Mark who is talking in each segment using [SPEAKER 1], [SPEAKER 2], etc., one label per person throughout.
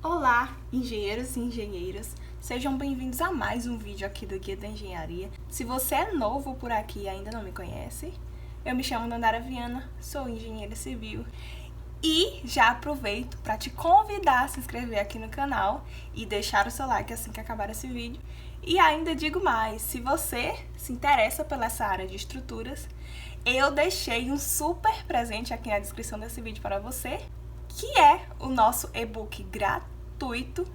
[SPEAKER 1] Olá, engenheiros e engenheiras, sejam bem-vindos a mais um vídeo aqui do Guia da Engenharia. Se você é novo por aqui e ainda não me conhece, eu me chamo Dandara Viana, sou engenheira civil e já aproveito para te convidar a se inscrever aqui no canal e deixar o seu like assim que acabar esse vídeo. E ainda digo mais, se você se interessa pela essa área de estruturas, eu deixei um super presente aqui na descrição desse vídeo para você, que é o nosso e-book gratuito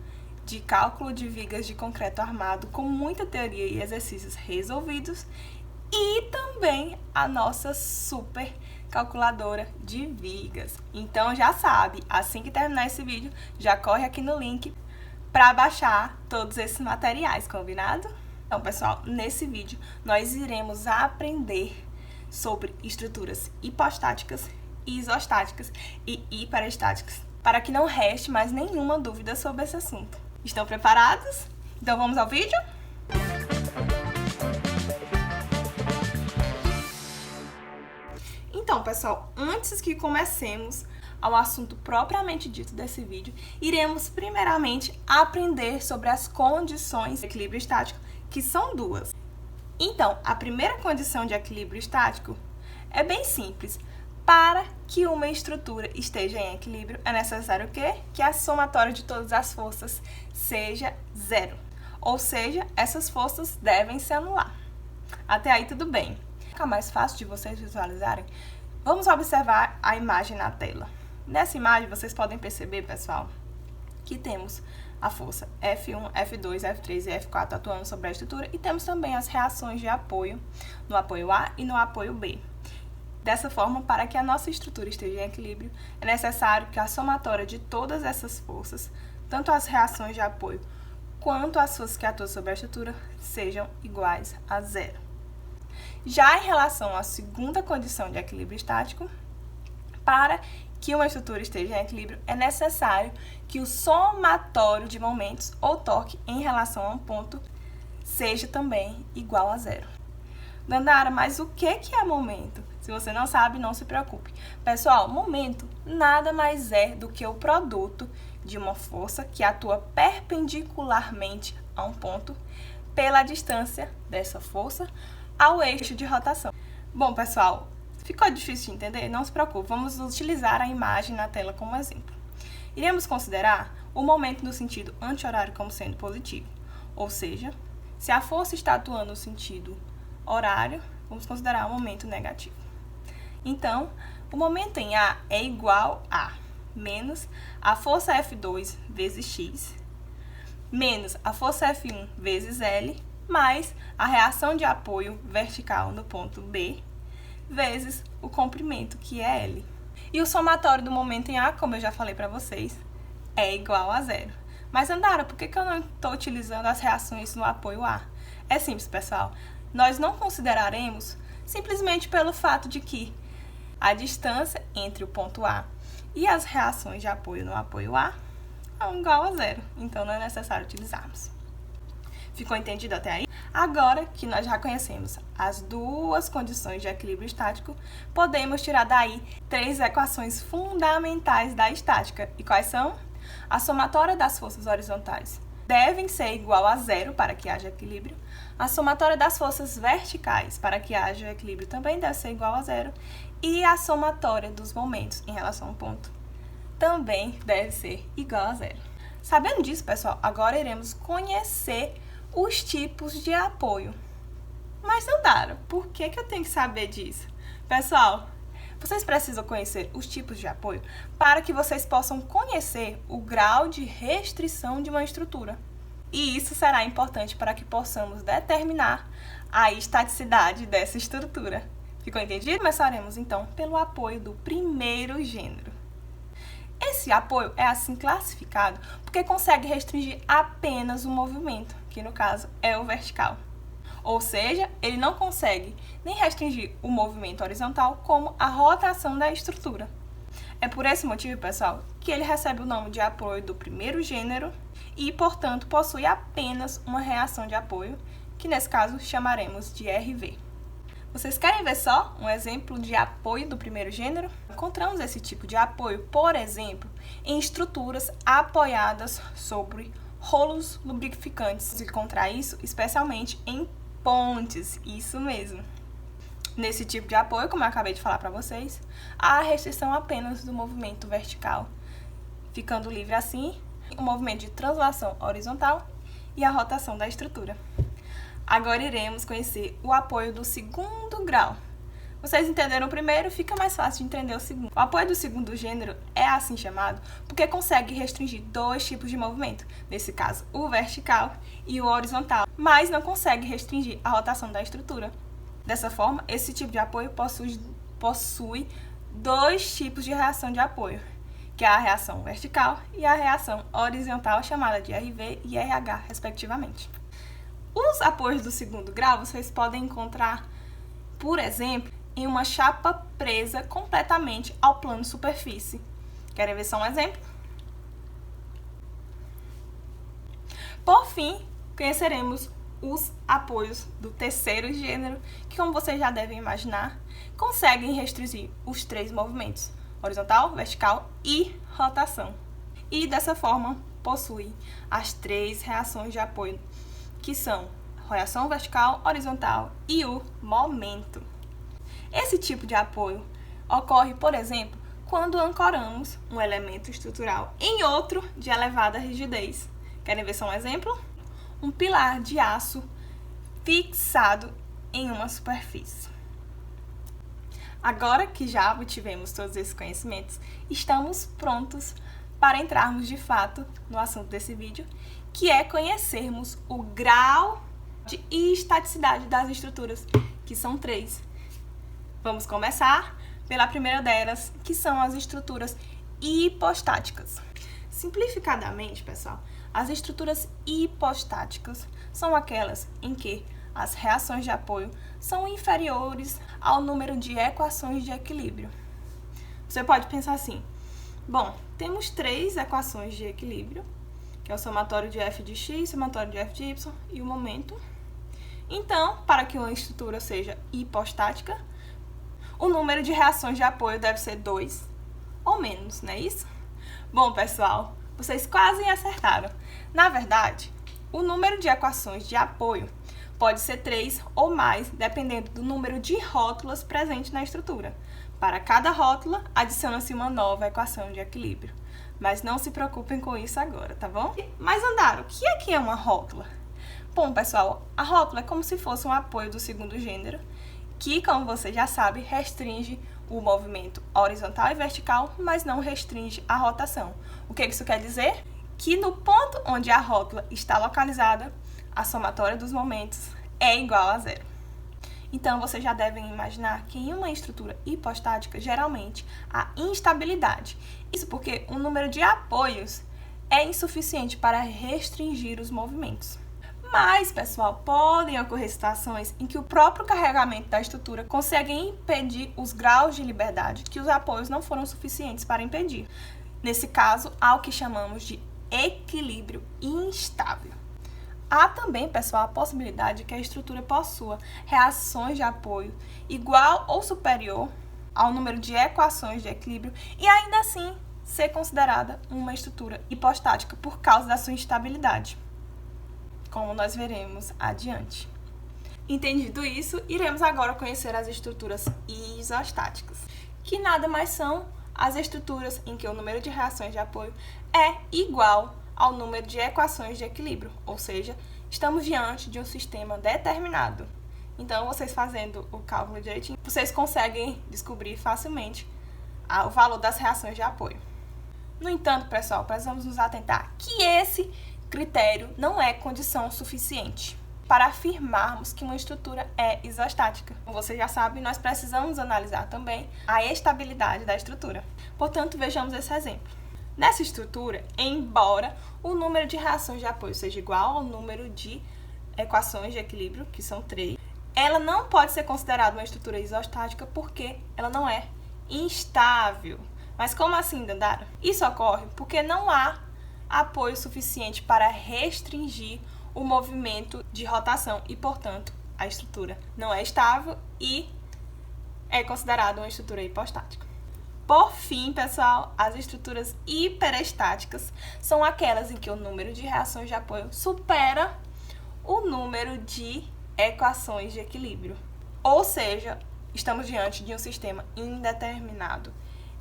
[SPEAKER 1] de cálculo de vigas de concreto armado com muita teoria e exercícios resolvidos e também a nossa super calculadora de vigas. Então já sabe, assim que terminar esse vídeo, já corre aqui no link para baixar todos esses materiais, combinado? Então, pessoal, nesse vídeo nós iremos aprender sobre estruturas hipostáticas, isostáticas e hiperestáticas, para que não reste mais nenhuma dúvida sobre esse assunto. Estão preparados? Então vamos ao vídeo? Então, pessoal, antes que comecemos ao assunto propriamente dito desse vídeo, iremos primeiramente aprender sobre as condições de equilíbrio estático, que são duas. Então, a primeira condição de equilíbrio estático é bem simples. Para que uma estrutura esteja em equilíbrio, é necessário o quê? Que a somatória de todas as forças seja zero. Ou seja, essas forças devem se anular. Até aí tudo bem. Para ficar mais fácil de vocês visualizarem, vamos observar a imagem na tela. Nessa imagem, vocês podem perceber, pessoal, que temos a força F1, F2, F3 e F4 atuando sobre a estrutura e temos também as reações de apoio no apoio A e no apoio B. Dessa forma, para que a nossa estrutura esteja em equilíbrio, é necessário que a somatória de todas essas forças, tanto as reações de apoio quanto as forças que atuam sobre a estrutura, sejam iguais a zero. Já em relação à segunda condição de equilíbrio estático, para que uma estrutura esteja em equilíbrio, é necessário que o somatório de momentos ou torque em relação a um ponto seja também igual a zero. Dandara, mas o que é momento? Se você não sabe, não se preocupe. Pessoal, momento nada mais é do que o produto de uma força que atua perpendicularmente a um ponto pela distância dessa força ao eixo de rotação. Bom, pessoal, ficou difícil de entender? Não se preocupe, vamos utilizar a imagem na tela como exemplo. Iremos considerar o momento no sentido anti-horário como sendo positivo, ou seja, se a força está atuando no sentido horário, vamos considerar o momento negativo. Então, o momento em A é igual a menos a força F2 vezes x, menos a força F1 vezes L, mais a reação de apoio vertical no ponto B, vezes o comprimento, que é L. E o somatório do momento em A, como eu já falei para vocês, é igual a zero. Mas, Andara, por que eu não estou utilizando as reações no apoio A? É simples, pessoal. Nós não consideraremos simplesmente pelo fato de que a distância entre o ponto A e as reações de apoio no apoio A é igual a zero. Então, não é necessário utilizarmos. Ficou entendido até aí? Agora que nós já conhecemos as duas condições de equilíbrio estático, podemos tirar daí três equações fundamentais da estática. E quais são? A somatória das forças horizontais devem ser igual a zero para que haja equilíbrio. A somatória das forças verticais para que haja equilíbrio também deve ser igual a zero. E a somatória dos momentos em relação a um ponto também deve ser igual a zero. Sabendo disso, pessoal, agora iremos conhecer os tipos de apoio. Mas, Dandara, por que eu tenho que saber disso? Pessoal, vocês precisam conhecer os tipos de apoio para que vocês possam conhecer o grau de restrição de uma estrutura. E isso será importante para que possamos determinar a estaticidade dessa estrutura. Ficou entendido? Começaremos, então, pelo apoio do primeiro gênero. Esse apoio é assim classificado porque consegue restringir apenas o movimento, que no caso é o vertical. Ou seja, ele não consegue nem restringir o movimento horizontal como a rotação da estrutura. É por esse motivo, pessoal, que ele recebe o nome de apoio do primeiro gênero e, portanto, possui apenas uma reação de apoio, que nesse caso chamaremos de RV. Vocês querem ver só um exemplo de apoio do primeiro gênero? Encontramos esse tipo de apoio, por exemplo, em estruturas apoiadas sobre rolos lubrificantes. Encontrar isso especialmente em pontes, isso mesmo. Nesse tipo de apoio, como eu acabei de falar para vocês, há restrição apenas do movimento vertical, ficando livre assim o movimento de translação horizontal e a rotação da estrutura. Agora iremos conhecer o apoio do segundo grau. Vocês entenderam o primeiro, fica mais fácil de entender o segundo. O apoio do segundo gênero é assim chamado porque consegue restringir dois tipos de movimento, nesse caso o vertical e o horizontal, mas não consegue restringir a rotação da estrutura. Dessa forma, esse tipo de apoio possui dois tipos de reação de apoio, que é a reação vertical e a reação horizontal, chamada de RV e RH, respectivamente. Os apoios do segundo grau vocês podem encontrar, por exemplo, em uma chapa presa completamente ao plano de superfície. Querem ver só um exemplo? Por fim, conheceremos os apoios do terceiro gênero, que, como vocês já devem imaginar, conseguem restringir os três movimentos, horizontal, vertical e rotação. E dessa forma, possui as três reações de apoio, que são a reação vertical, horizontal e o momento. Esse tipo de apoio ocorre, por exemplo, quando ancoramos um elemento estrutural em outro de elevada rigidez. Querem ver só um exemplo? Um pilar de aço fixado em uma superfície. Agora que já obtivemos todos esses conhecimentos, estamos prontos para entrarmos de fato no assunto desse vídeo, que é conhecermos o grau de estaticidade das estruturas, que são três. Vamos começar pela primeira delas, que são as estruturas hipostáticas. Simplificadamente, pessoal, as estruturas hipostáticas são aquelas em que as reações de apoio são inferiores ao número de equações de equilíbrio. Você pode pensar assim: bom, temos três equações de equilíbrio, que é o somatório de f de x, somatório de f de y e o momento. Então, para que uma estrutura seja hipostática, o número de reações de apoio deve ser 2 ou menos, não é isso? Bom, pessoal, vocês quase acertaram. Na verdade, o número de equações de apoio pode ser 3 ou mais, dependendo do número de rótulas presentes na estrutura. Para cada rótula, adiciona-se uma nova equação de equilíbrio. Mas não se preocupem com isso agora, tá bom? Mas, Andara, o que é uma rótula? Bom, pessoal, a rótula é como se fosse um apoio do segundo gênero, que, como você já sabe, restringe o movimento horizontal e vertical, mas não restringe a rotação. O que isso quer dizer? Que no ponto onde a rótula está localizada, a somatória dos momentos é igual a zero. Então, vocês já devem imaginar que em uma estrutura hipostática, geralmente, há instabilidade. Isso porque o número de apoios é insuficiente para restringir os movimentos. Mas, pessoal, podem ocorrer situações em que o próprio carregamento da estrutura consegue impedir os graus de liberdade que os apoios não foram suficientes para impedir. Nesse caso, há o que chamamos de equilíbrio instável. Há também, pessoal, a possibilidade de que a estrutura possua reações de apoio igual ou superior ao número de equações de equilíbrio e ainda assim ser considerada uma estrutura hipostática por causa da sua instabilidade, como nós veremos adiante. Entendido isso, iremos agora conhecer as estruturas isostáticas, que nada mais são as estruturas em que o número de reações de apoio é igual ao número de equações de equilíbrio, ou seja, estamos diante de um sistema determinado. Então, vocês fazendo o cálculo direitinho, vocês conseguem descobrir facilmente o valor das reações de apoio. No entanto, pessoal, precisamos nos atentar que esse critério não é condição suficiente para afirmarmos que uma estrutura é isostática. Como você já sabe, nós precisamos analisar também a estabilidade da estrutura. Portanto, vejamos esse exemplo. Nessa estrutura, embora o número de reações de apoio seja igual ao número de equações de equilíbrio, que são 3, ela não pode ser considerada uma estrutura isostática porque ela não é instável. Mas como assim, Dandara? Isso ocorre porque não há apoio suficiente para restringir o movimento de rotação e, portanto, a estrutura não é estável e é considerada uma estrutura hipostática. Por fim, pessoal, as estruturas hiperestáticas são aquelas em que o número de reações de apoio supera o número de equações de equilíbrio. Ou seja, estamos diante de um sistema indeterminado.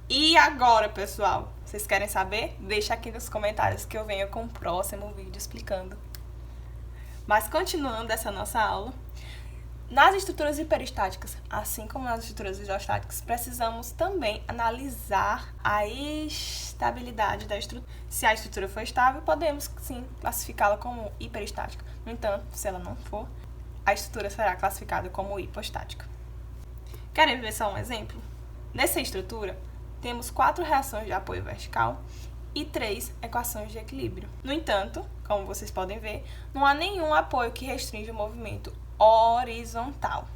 [SPEAKER 1] E agora, pessoal, vocês querem saber? Deixa aqui nos comentários que eu venho com o próximo vídeo explicando. Mas continuando essa nossa aula, nas estruturas hiperestáticas, assim como nas estruturas isostáticas, precisamos também analisar a estabilidade da estrutura. Se a estrutura for estável, podemos sim classificá-la como hiperestática. No entanto, se ela não for, a estrutura será classificada como hipostática. Querem ver só um exemplo? Nessa estrutura, temos 4 reações de apoio vertical e 3 equações de equilíbrio. No entanto, como vocês podem ver, não há nenhum apoio que restringe o movimento horizontal.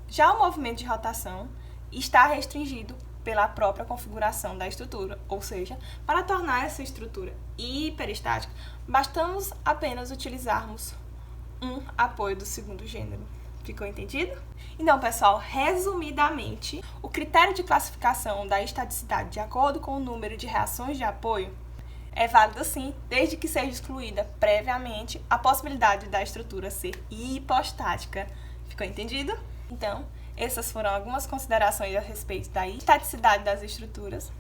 [SPEAKER 1] Já o movimento de rotação está restringido pela própria configuração da estrutura, ou seja, para tornar essa estrutura hiperestática, bastamos apenas utilizarmos um apoio do segundo gênero. Ficou entendido? Então, pessoal, resumidamente, o critério de classificação da estaticidade de acordo com o número de reações de apoio é válido sim, desde que seja excluída previamente a possibilidade da estrutura ser hipostática. Ficou entendido? Então, essas foram algumas considerações a respeito da estaticidade das estruturas.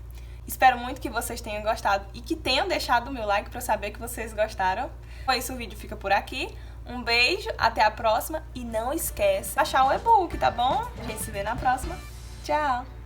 [SPEAKER 1] Espero muito que vocês tenham gostado e que tenham deixado o meu like para eu saber que vocês gostaram. Com isso, o vídeo fica por aqui. Um beijo, até a próxima e não esquece de baixar o e-book, tá bom? A gente se vê na próxima. Tchau!